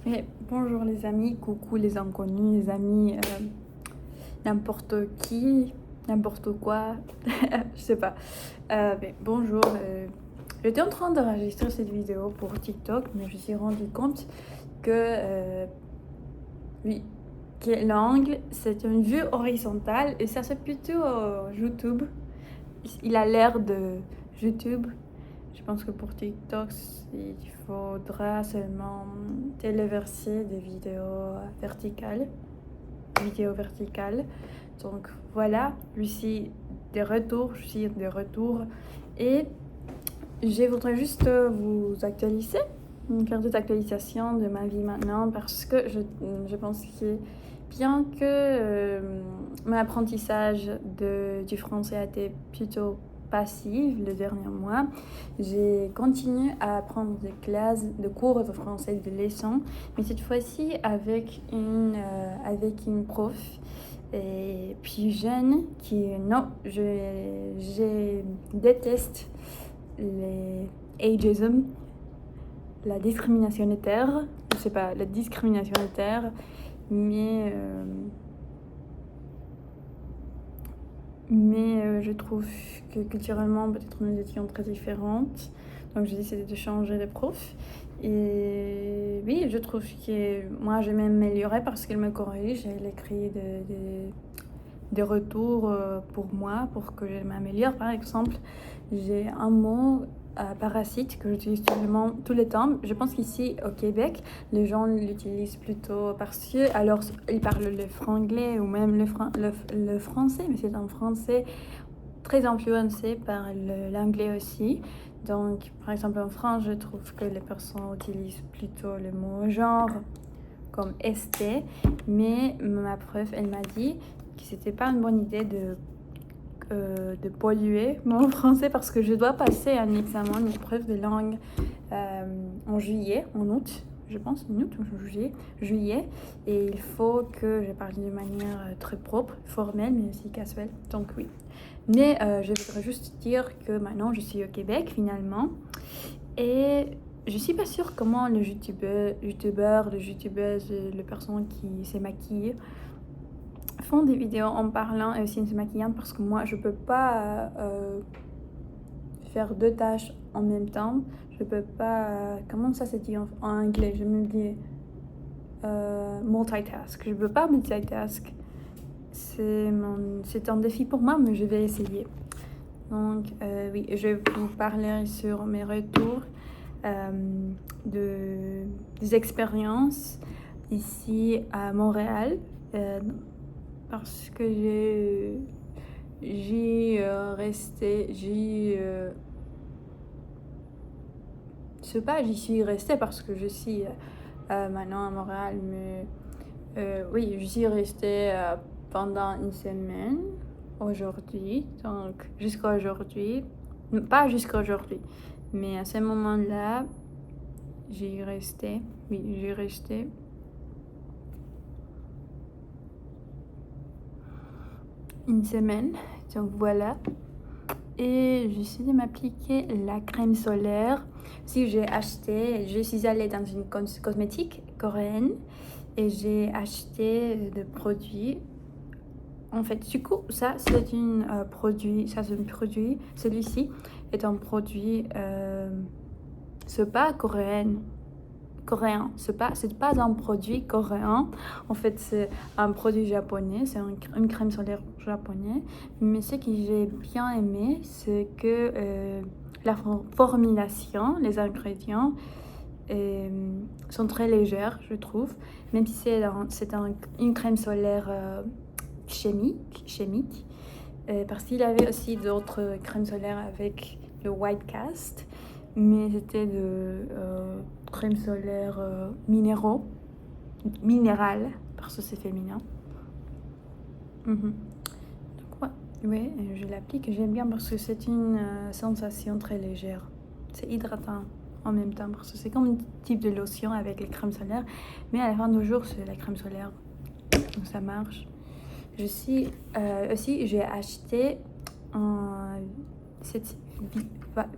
Mais bonjour les amis, coucou les inconnus, les amis, n'importe qui, n'importe quoi, je sais pas. Mais bonjour, j'étais en train d'enregistrer cette vidéo pour TikTok, mais je me suis rendu compte que, oui, que l'angle c'est une vue horizontale et ça c'est plutôt YouTube. Il a l'air de YouTube. Je pense que pour TikTok, il faudra seulement téléverser des verticales. Vidéos verticales. Donc voilà, je suis de retour. Et je voudrais juste vous actualiser, faire des actualisations de ma vie maintenant parce que je pense que bien que mon apprentissage du français a été plutôt passif le dernier mois, j'ai continué à prendre des cours de français, des leçons, mais cette fois-ci avec une prof et puis jeune qui, non, je déteste les ageism, la discrimination des terres, je sais pas, la discrimination des terres, mais je trouve que culturellement, peut-être nous étions très différentes. Donc j'ai décidé de changer de prof. Et oui, je trouve que moi, je m'améliorais parce qu'elle me corrige. Elle écrit des retours pour moi, pour que je m'améliore. Par exemple, j'ai un mot parasite que j'utilise tout le temps. Je pense qu'ici au Québec, les gens l'utilisent plutôt parce que alors ils parlent le franglais ou même le français, mais c'est un français très influencé par l'anglais aussi. Donc, par exemple, en France, je trouve que les personnes utilisent plutôt le mot genre comme ST, mais ma prof, elle m'a dit que c'était pas une bonne idée de polluer mon français parce que je dois passer un examen, une épreuve de langue en août, je pense, en août ou juillet, et il faut que je parle de manière très propre, formelle, mais aussi casuelle, donc oui. Mais je voudrais juste dire que maintenant je suis au Québec finalement, et je suis pas sûre comment les youtubeurs, les youtubeuses, les personnes qui se maquillent font des vidéos en parlant et aussi en se maquillant parce que moi je peux pas faire deux tâches en même temps. Je peux pas. Comment ça se dit en anglais? Je me dis multitask. Je peux pas multitask. C'est un défi pour moi, mais je vais essayer. Donc oui, je vais vous parler sur mes retours des expériences ici à Montréal. Parce que j'y suis restée parce que je suis maintenant à Montréal, mais oui, je suis restée pendant une semaine aujourd'hui, donc jusqu'à aujourd'hui, pas jusqu'à aujourd'hui, mais à ce moment-là, j'ai resté une semaine, donc voilà. Et j'essaie de m'appliquer la crème solaire. Si je suis allée dans une cosmétique coréenne et j'ai acheté des produits. En fait, du coup, celui-ci est un produit, c'est pas coréen, c'est pas un produit coréen, en fait c'est un produit japonais, c'est une crème solaire japonaise, mais ce que j'ai bien aimé c'est que la formulation, les ingrédients sont très légers, je trouve, même si c'est une crème solaire chimique, parce qu'il y avait aussi d'autres crèmes solaires avec le white cast, mais c'était de crème solaire minérale, parce que c'est féminin. Donc ouais, je l'applique, j'aime bien parce que c'est une sensation très légère. C'est hydratant en même temps, parce que c'est comme un type de lotion avec les crèmes solaires, mais à la fin du jour, c'est la crème solaire, donc ça marche. Aussi, j'ai acheté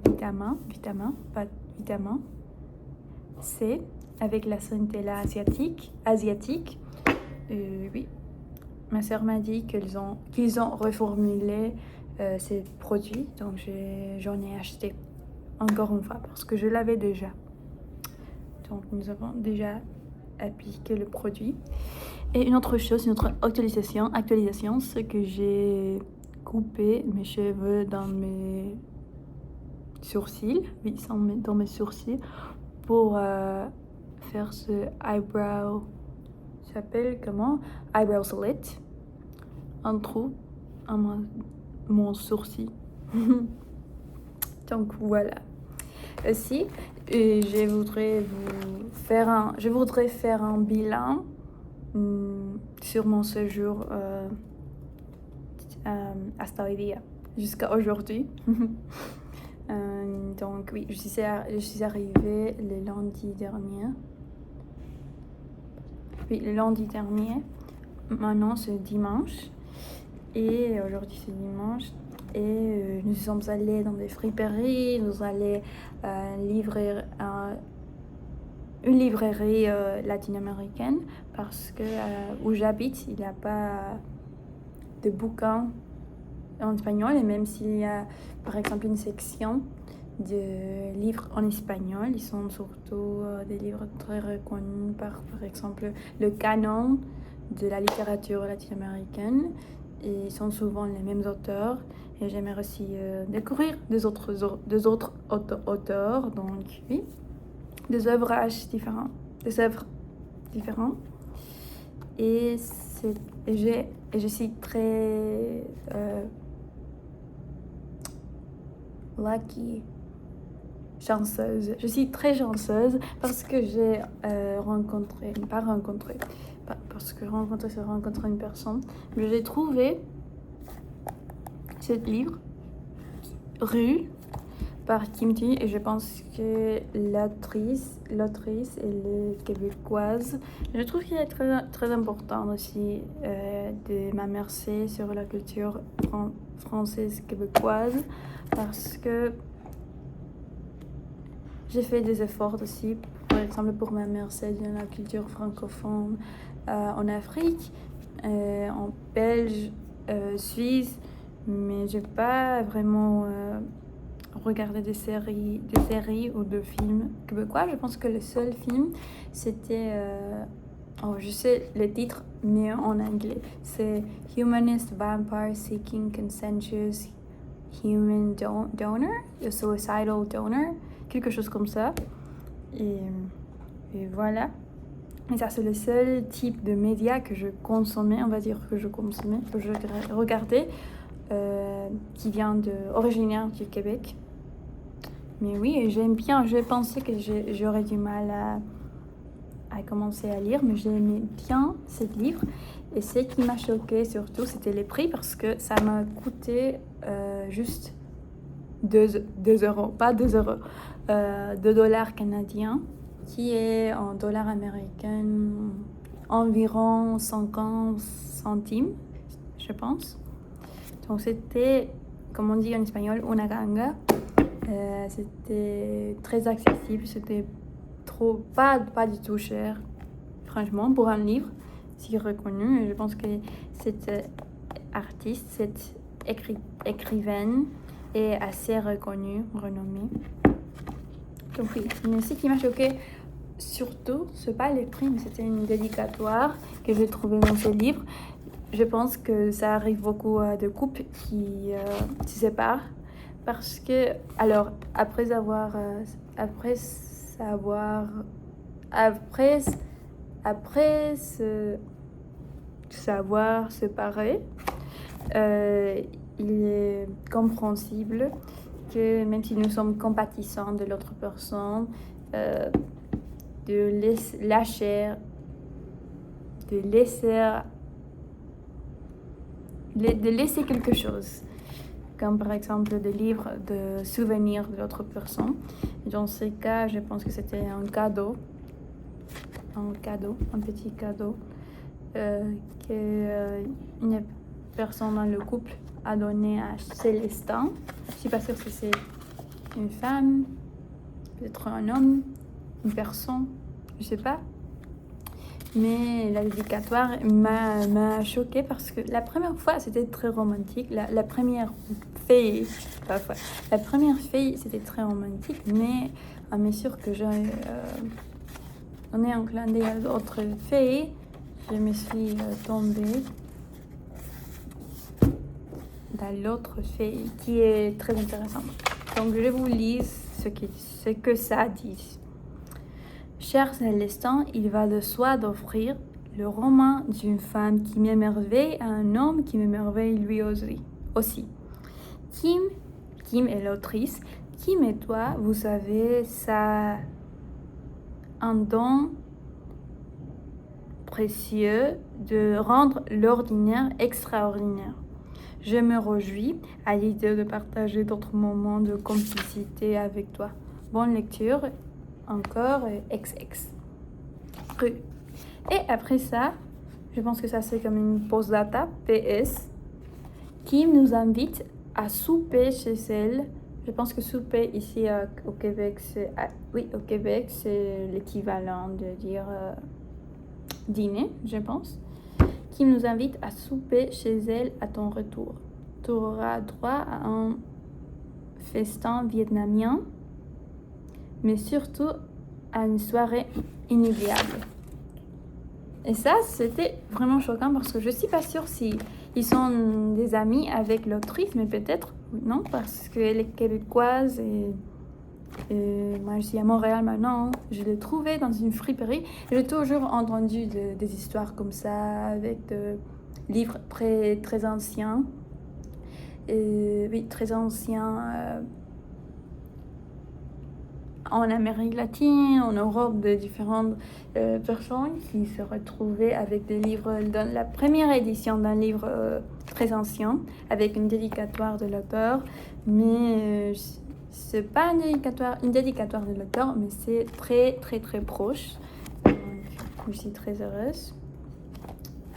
vitamine C avec la Centella asiatique. Oui, ma sœur m'a dit qu'ils ont reformulé ces produits, donc j'en ai acheté encore une fois parce que je l'avais déjà. Donc nous avons déjà appliqué le produit. Et une autre chose, une autre actualisation, c'est que j'ai coupé mes cheveux dans mes sourcils, oui, dans mes sourcils, pour faire ce eyebrow, ça s'appelle comment? Eyebrow slit, un trou à mon sourcil. Donc voilà. Aussi, je voudrais faire un bilan sur mon séjour hasta hoy día, jusqu'à aujourd'hui. Donc oui, je suis arrivée le lundi dernier. Oui, le lundi dernier. Maintenant, c'est dimanche. Et aujourd'hui, c'est dimanche. Et nous sommes allés dans des friperies. Nous allés une librairie latino-américaine parce que où j'habite, il n'y a pas de bouquins en espagnol, et même s'il y a par exemple une section de livres en espagnol, ils sont surtout des livres très reconnus par exemple le canon de la littérature latino-américaine, et ils sont souvent les mêmes auteurs, et j'aimerais aussi découvrir des autres auteurs, donc oui, des œuvres différentes, et je suis très chanceuse. Je suis très chanceuse parce que j'ai rencontré une personne, mais j'ai trouvé ce livre Rue par Kimchi, et je pense que l'autrice elle est québécoise. Je trouve qu'il est très, très important aussi de m'immerser sur la culture française québécoise, parce que j'ai fait des efforts aussi, par exemple pour m'immerser dans la culture francophone en Afrique, en Belge, Suisse, mais j'ai pas vraiment regardé des séries ou de films québécois. Je pense que le seul film, c'était, je sais le titre, mais en anglais, c'est Humanist Vampire Seeking Consensuous Human Donor, a Suicidal Donor, quelque chose comme ça. Et voilà. Et ça, c'est le seul type de média que je consommais, on va dire que je regardais, qui vient originaire du Québec. Mais oui, j'aime bien. Je pensais que j'aurais du mal à commencer à lire, mais j'aimais bien ce livre. Et ce qui m'a choqué surtout, c'était les prix, parce que ça m'a coûté juste 2 euros, pas 2 euros, 2 dollars canadiens, qui est en dollars américains environ 50 centimes, je pense. Donc c'était, comme on dit en espagnol, una ganga. C'était très accessible, c'était pas du tout cher, franchement, pour un livre si reconnu. Et je pense que cette artiste, cette écrivaine est assez reconnue, renommée. Donc oui, mais ce qui m'a choqué surtout, c'est pas les prix, mais c'était une dédicatoire que j'ai trouvée dans ce livre. Je pense que ça arrive beaucoup de couples qui se séparent, parce que, alors, après savoir séparer, il est compréhensible que même si nous sommes compatissants de l'autre personne, de laisser quelque chose, comme par exemple des livres de souvenirs de l'autre personne. Et dans ce cas, je pense que c'était un petit cadeau qu'une personne dans le couple a donné à Célestin. Je ne suis pas sûre si c'est une femme, peut-être un homme, une personne, je sais pas. Mais la dédicatoire m'a choquée parce que la première fois, c'était très romantique. La première fille, pas fois, la première fille, c'était très romantique. Mais à mesure que on est encliné à d'autres filles, je me suis tombée dans l'autre fille qui est très intéressante. Donc, je vous lis ce que ça dit. Cher Célestin, il va de soi d'offrir le roman d'une femme qui m'émerveille à un homme qui m'émerveille lui aussi. Kim est l'autrice. Kim et toi, vous savez, ça un don précieux de rendre l'ordinaire extraordinaire. Je me réjouis à l'idée de partager d'autres moments de complicité avec toi. Bonne lecture. Encore XX. Et après ça, je pense que ça c'est comme une pause data, PS. Kim nous invite à souper chez elle. Je pense que souper ici au Québec, au Québec, c'est l'équivalent de dire dîner, je pense. Kim nous invite à souper chez elle à ton retour. Tu auras droit à un festin vietnamien, mais surtout à une soirée inoubliable. Et ça, c'était vraiment choquant parce que je suis pas sûre si ils sont des amis avec l'autrice, mais peut-être non, parce qu'elle est québécoise et moi je suis à Montréal maintenant. Je l'ai trouvée dans une friperie. J'ai toujours entendu des histoires comme ça avec des livres très, très anciens. Oui, très anciens. En Amérique latine, en Europe, de différentes personnes qui se retrouvaient avec des livres dans la première édition d'un livre très ancien, avec une dédicatoire de l'auteur, mais c'est pas une dédicatoire de l'auteur, mais c'est très très très proche. Donc, je suis très heureuse.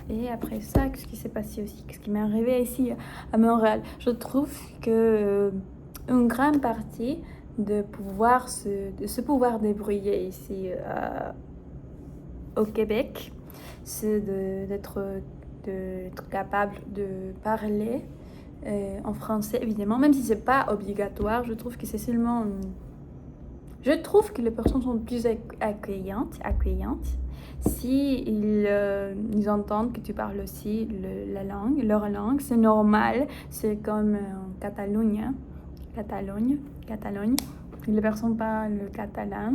Et après ça, qu'est-ce qui s'est passé aussi? Qu'est-ce qui m'est arrivé ici à Montréal? Je trouve que une grande partie de se pouvoir débrouiller ici au Québec, c'est d'être capable de parler en français, évidemment, même si c'est pas obligatoire. Je trouve que c'est seulement je trouve que les personnes sont plus accueillantes si ils entendent que tu parles aussi leur langue. C'est normal, c'est comme en Catalogne. Les personnes parlent le catalan.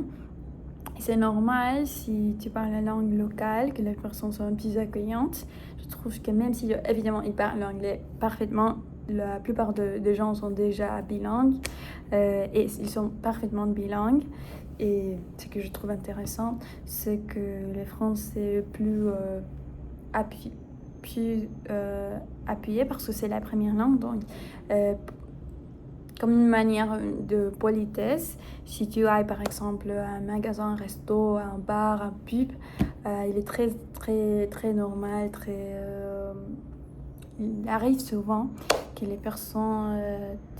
C'est normal si tu parles la langue locale que les personnes sont plus accueillantes. Je trouve que même si évidemment ils parlent l'anglais parfaitement, la plupart des gens sont déjà bilingues et ils sont parfaitement bilingues. Et ce que je trouve intéressant, c'est que les Français plus appuyés parce que c'est la première langue. Donc, comme une manière de politesse, si tu ailles par exemple à un magasin, un resto, un bar, un pub, il est très très très normal, il arrive souvent que les personnes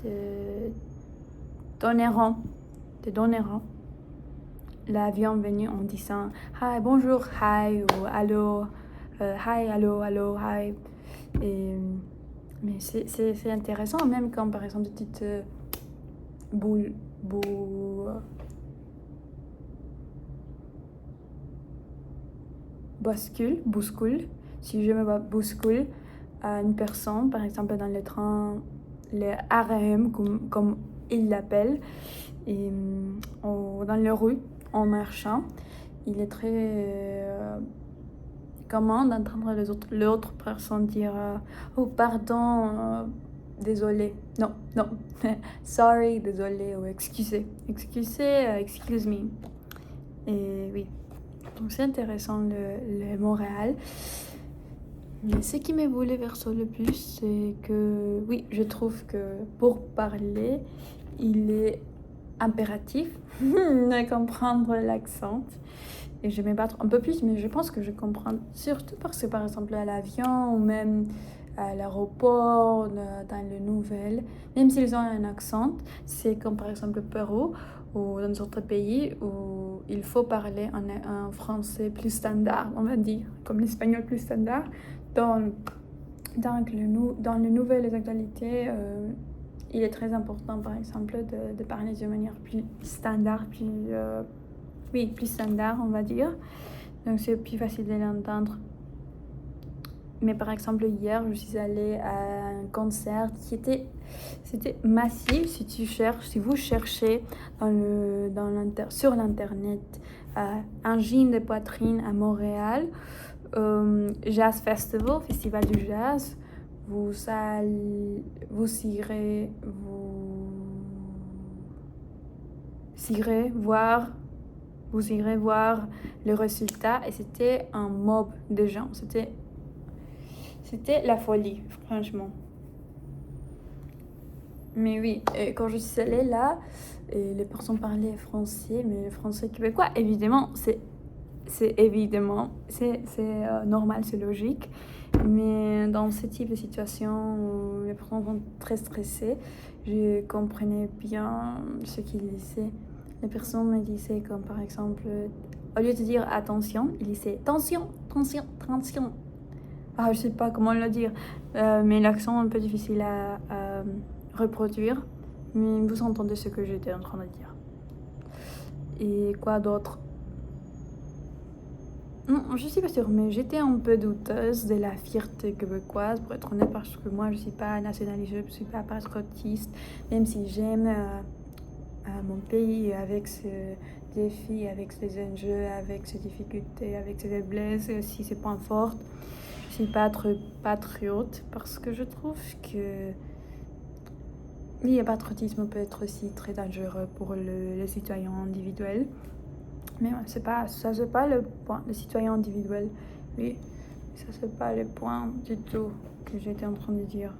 te donneront la bienvenue en disant hi, bonjour, hi ou allô, hi, allô, allô, hi. Mais c'est intéressant, même quand par exemple tu te bouscule, si je me bouscule à une personne, par exemple dans le train, le RM comme ils l'appellent, et dans la rue, en marchant, il est très comment d'entendre l'autre personne dire oh pardon, désolé, non, sorry, désolé, ou excuse me. Et oui, donc c'est intéressant le Montréal. Mais ce qui m'a voulu vers ça le plus, c'est que oui, je trouve que pour parler, il est impératif de comprendre l'accent. Et je vais me battre un peu plus, mais je pense que je comprends surtout parce que par exemple à l'avion ou même à l'aéroport, dans les nouvelles, même s'ils ont un accent, c'est comme par exemple le Pérou ou dans d'autres pays où il faut parler un français plus standard, on va dire, comme l'espagnol plus standard. Dans les nouvelles actualités, il est très important, par exemple, de parler de manière plus standard, plus standard, on va dire. Donc, c'est plus facile de l'entendre. Mais par exemple, hier, je suis allée à un concert c'était massif. Si vous cherchez sur l'internet un gym de poitrine à Montréal, Jazz Festival, festival du jazz, vous irez voir le résultat, et c'était un mob de gens. C'était la folie, franchement. Mais oui, quand je suis allée là, les personnes parlaient français, mais le français québécois, évidemment, c'est normal, c'est logique. Mais dans ce type de situation où les personnes sont très stressées, je comprenais bien ce qu'ils disaient. Les personnes me disaient, comme par exemple, au lieu de dire attention, ils disaient tension, tension, tension. Ah, je sais pas comment le dire, mais l'accent est un peu difficile à reproduire. Mais vous entendez ce que j'étais en train de dire. Et quoi d'autre? Non, je suis pas sûre, mais j'étais un peu douteuse de la fierté québécoise, pour être honnête, parce que moi, je suis pas nationaliste, je suis pas patriotisme, même si j'aime mon pays avec ses défis, avec ses enjeux, avec ses difficultés, avec ses faiblesses, et aussi ses points forts. Je suis pas trop patriote, parce que je trouve que le patriotisme peut être aussi très dangereux pour le citoyen individuel. Mais c'est pas le point, le citoyen individuel. Oui, ça c'est pas le point du tout que j'étais en train de dire.